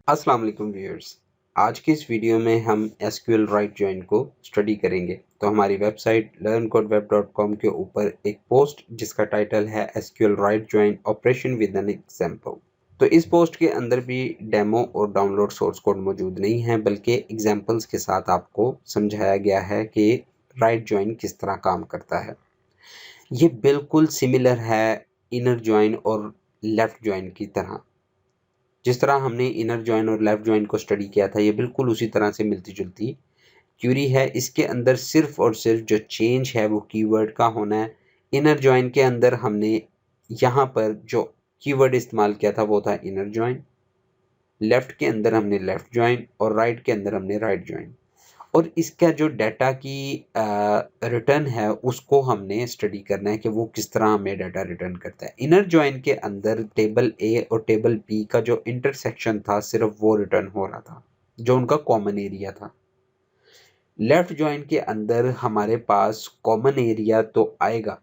अस्सलाम वालेकुम व्यूअर्स। आज की इस वीडियो में हम एसक्यूएल राइट जॉइन को स्टडी करेंगे। तो हमारी वेबसाइट learncodeweb.com के ऊपर एक पोस्ट जिसका टाइटल है SQL right join operation with an example. तो इस पोस्ट के अंदर भी डेमो और डाउनलोड सोर्स कोड मौजूद नहीं है, बल्कि एग्जांपल्स के साथ आपको समझाया गया है कि राइट जॉइन किस तरह काम करता है। ये बिल्कुल सिमिलर है इनर जॉइन और लेफ्ट जॉइन की तरह। जिस तरह हमने इनर जॉइन और लेफ्ट जॉइन को स्टडी किया था, ये बिल्कुल उसी तरह से मिलती जुलती क्यूरी है। इसके अंदर सिर्फ और सिर्फ जो चेंज है वो कीवर्ड का होना है। इनर जॉइन के अंदर हमने यहाँ पर जो कीवर्ड इस्तेमाल किया था वो था इनर जॉइन, लेफ्ट के अंदर हमने लेफ्ट जॉइन और राइट के अंदर हमने राइट जॉइन। और इसका जो डाटा की रिटर्न है उसको हमने स्टडी करना है कि वो किस तरह हमें डाटा रिटर्न करता है। इनर जॉइन के अंदर टेबल ए और टेबल बी का जो इंटरसेक्शन था सिर्फ वो रिटर्न हो रहा था, जो उनका कॉमन एरिया था। लेफ्ट जॉइन के अंदर हमारे पास कॉमन एरिया तो आएगा,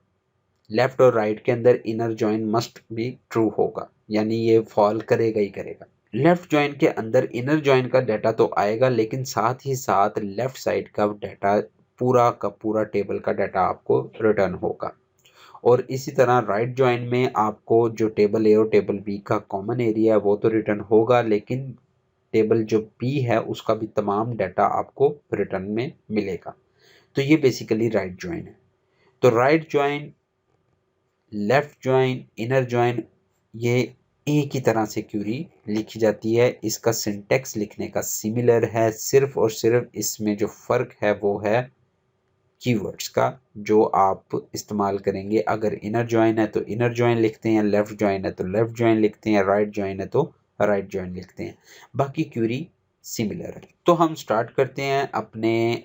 लेफ्ट और राइट के अंदर inner join must be true होगा, यानी ये फॉल करेगा ही करेगा। लेफ्ट जॉइन के अंदर इनर जॉइन का डाटा तो आएगा, लेकिन साथ ही साथ लेफ्ट साइड का डाटा पूरा का पूरा टेबल का डाटा आपको रिटर्न होगा। और इसी तरह राइट जॉइन में आपको जो टेबल ए और टेबल बी का कॉमन एरिया है वो तो रिटर्न होगा, लेकिन टेबल जो बी है उसका भी तमाम डाटा आपको रिटर्न में मिलेगा। तो ये बेसिकली राइट जॉइन है। तो right join, left join, inner join, ये एक ही तरह से क्यूरी लिखी जाती है। इसका सिंटेक्स लिखने का सिमिलर है, सिर्फ और सिर्फ इसमें जो फ़र्क है वो है कीवर्ड्स का, जो आप इस्तेमाल करेंगे। अगर इनर जॉइन है तो इनर जॉइन लिखते हैं, लेफ्ट जॉइन है तो लेफ्ट जॉइन लिखते हैं, राइट जॉइन है तो राइट जॉइन लिखते हैं। बाकी क्यूरी सिमिलर है। तो हम स्टार्ट करते हैं अपने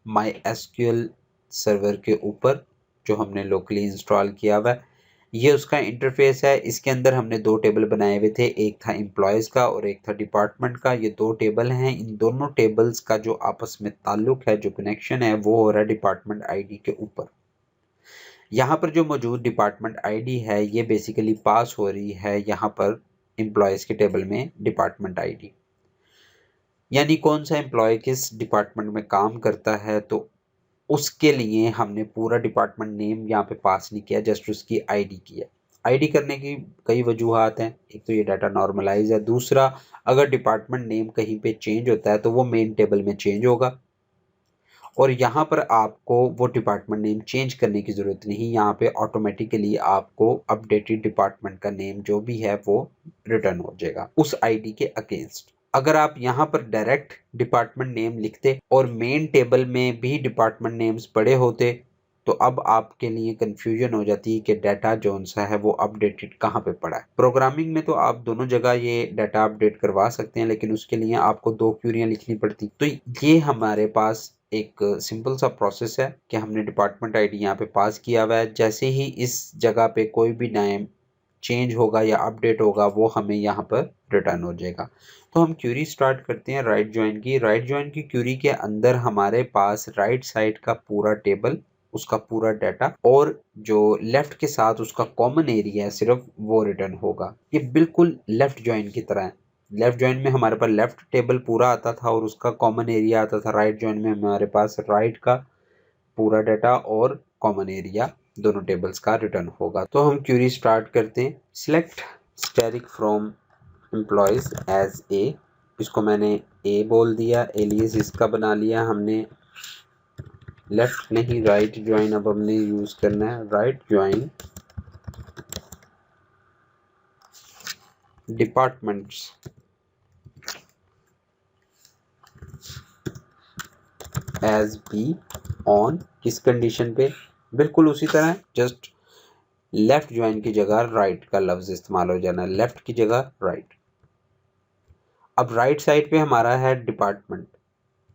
माई एसक्यूएल सर्वर के ऊपर, जो हमने लोकली इंस्टॉल किया हुआ है। ये उसका इंटरफेस है। इसके अंदर हमने दो टेबल बनाए हुए थे, एक था एम्प्लॉयज़ का और एक था डिपार्टमेंट का। ये दो टेबल हैं। इन दोनों टेबल्स का जो आपस में ताल्लुक है, जो कनेक्शन है, वो हो रहा है डिपार्टमेंट आईडी के ऊपर। यहाँ पर जो मौजूद डिपार्टमेंट आईडी है ये बेसिकली पास हो रही है यहाँ पर एम्प्लॉयज़ के टेबल में डिपार्टमेंट आईडी, यानी कौन सा एम्प्लॉय किस डिपार्टमेंट में काम करता है। तो उसके लिए हमने पूरा डिपार्टमेंट नेम यहाँ पे पास नहीं किया, जस्ट उसकी आईडी की है। आईडी करने की कई वजूहात हैं। एक तो ये डाटा नॉर्मलाइज है, दूसरा अगर डिपार्टमेंट नेम कहीं पे चेंज होता है तो वो मेन टेबल में चेंज होगा, और यहाँ पर आपको वो डिपार्टमेंट नेम चेंज करने की ज़रूरत नहीं। यहाँ पे ऑटोमेटिकली आपको अपडेटेड डिपार्टमेंट का नेम जो भी है वो रिटर्न हो जाएगा उस आईडी के अगेंस्ट। अगर आप यहाँ पर डायरेक्ट डिपार्टमेंट नेम लिखते और मेन टेबल में भी डिपार्टमेंट नेम्स पड़े होते तो अब आपके लिए कंफ्यूजन हो जाती है कि डाटा जोन सा है वो अपडेटेड कहाँ पे पड़ा है। प्रोग्रामिंग में तो आप दोनों जगह ये डाटा अपडेट करवा सकते हैं, लेकिन उसके लिए आपको दो क्यूरियां लिखनी पड़ती। तो ये हमारे पास एक सिंपल सा प्रोसेस है कि हमने डिपार्टमेंट आईडी यहाँ पे पास किया हुआ है। जैसे ही इस जगह पे कोई भी नेम चेंज होगा या अपडेट होगा वो हमें यहाँ पर रिटर्न हो जाएगा। तो हम क्यूरी स्टार्ट करते हैं राइट जॉइन की। राइट जॉइन की क्यूरी के अंदर हमारे पास राइट साइड का पूरा टेबल, उसका पूरा डाटा, और जो लेफ्ट के साथ उसका कॉमन एरिया है सिर्फ वो रिटर्न होगा। ये बिल्कुल लेफ्ट जॉइन की तरह है। लेफ्ट जॉइन में हमारे पास लेफ्ट टेबल पूरा आता था और उसका कॉमन एरिया आता था। राइट जॉइन में हमारे पास राइट का पूरा डाटा और कॉमन एरिया दोनों टेबल्स का रिटर्न होगा। तो हम क्यूरी स्टार्ट करते हैं। Select static from employees as A, इसको मैंने ए बोल दिया, एलियस इसका बना लिया हमने। लेफ्ट नहीं, राइट ज्वाइन अब हमने यूज करना है। Right join departments as B on, किस कंडीशन पे, बिल्कुल उसी तरह, जस्ट लेफ्ट ज्वाइन की जगह राइट का लफ्ज इस्तेमाल हो जाना, लेफ्ट की जगह राइट। अब राइट साइड पे हमारा है डिपार्टमेंट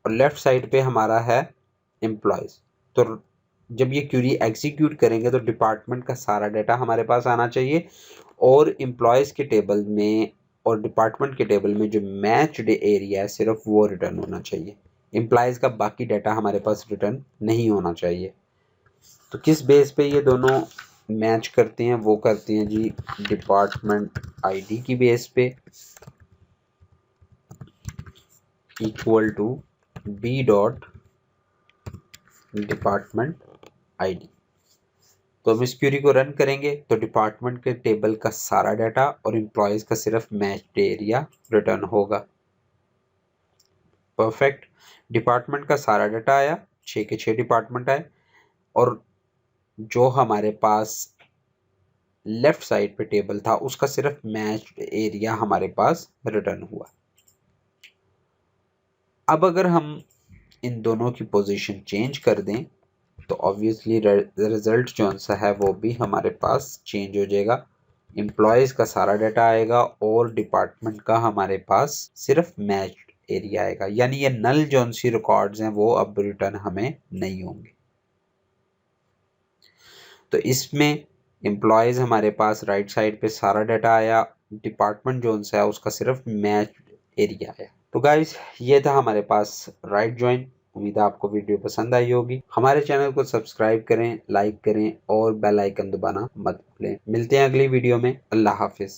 और लेफ्ट साइड पे हमारा है एम्प्लॉयज। तो जब ये क्यूरी एग्जीक्यूट करेंगे तो डिपार्टमेंट का सारा डाटा हमारे पास आना चाहिए और एम्प्लॉयज के टेबल में और डिपार्टमेंट के टेबल में जो मैच्ड एरिया है सिर्फ वो रिटर्न होना चाहिए। एम्प्लॉयज का बाकी डाटा हमारे पास रिटर्न नहीं होना चाहिए। तो किस बेस पे ये दोनों मैच करते हैं, वो करते हैं जी डिपार्टमेंट आईडी की बेस पे। Equal to B dot department ID. तो हम इस क्वेरी को रन करेंगे तो डिपार्टमेंट के टेबल का सारा डाटा और एम्प्लॉयज का सिर्फ मैच्ड एरिया रिटर्न होगा। परफेक्ट। डिपार्टमेंट का सारा डाटा आया, 6 के 6 डिपार्टमेंट आए, और जो हमारे पास लेफ्ट साइड पे टेबल था उसका सिर्फ मैच्ड एरिया हमारे पास रिटर्न हुआ। अब अगर हम इन दोनों की पोजीशन चेंज कर दें तो ऑब्वियसली रिजल्ट जो सा है वो भी हमारे पास चेंज हो जाएगा। एम्प्लॉयज का सारा डाटा आएगा और डिपार्टमेंट का हमारे पास सिर्फ मैच्ड एरिया आएगा, यानी ये नल जो सी रिकॉर्ड्स हैं वो अब रिटर्न हमें नहीं होंगे। तो इसमें एम्प्लॉयज हमारे पास राइट साइड पे सारा डाटा आया, डिपार्टमेंट जो सा है उसका सिर्फ मैच्ड एरिया आया। तो गाइस ये था हमारे पास राइट ज्वाइन। उम्मीद है आपको वीडियो पसंद आई होगी। हमारे चैनल को सब्सक्राइब करें, लाइक करें और बेल आइकन दबाना मत भूलें। मिलते हैं अगली वीडियो में। अल्लाह हाफिज।